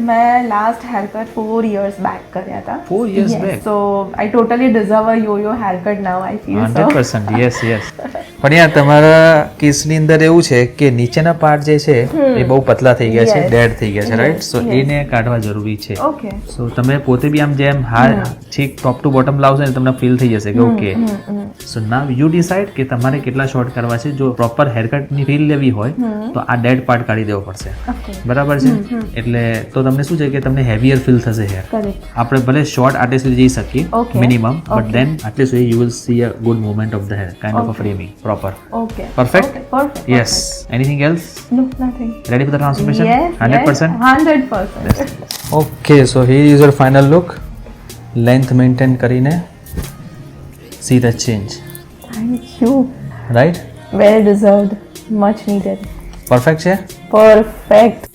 मैं last haircut 4 years back કર્યા હતા. 4 years Yes, back. So I totally deserve a yo-yo haircut now. I feel 100% yes yes. પણ યાર તમારા કેસની અંદર એવું છે કે નીચેના પાર્ટ જે છે એ બહુ પતલા થઈ ગયા છે, Yes. ડેડ થઈ ગયા છે, Yes, રાઈટ? સો yes. એને કાઢવા જરૂરી છે. Okay. સો તમે પોતે બી આમ જેમ છેક ટોપ ટુ બોટમ લાવશો ને તમને ફીલ થઈ જશે કે okay. So now you decide કે તમારે કેટલા શોર્ટ કરવા છે. જો પ્રોપર હેરકટની ફીલ લેવી હોય તો આ ડેડ પાર્ટ કાઢી દેવો પડશે. Okay. બરાબર છે? એટલે તો તમને શું છે કે તમને હેવીયર ફીલ થશે હેર. Correct. આપણે ભલે શોર્ટ આર્ટિસ્ટ સુધી જઈ શકીએ Okay. Minimum, but Okay. Then at least you will see a good movement of the hair, kind of a framing proper. Okay. Perfect? Okay. Perfect. Yes. Anything else? No, nothing. Ready for the transformation? Yes. 100%? 100%. Okay, so here is your final look. Length maintain કરીને see the change. Thank you. Right? Well deserved. Much needed. Perfect છે? Perfect.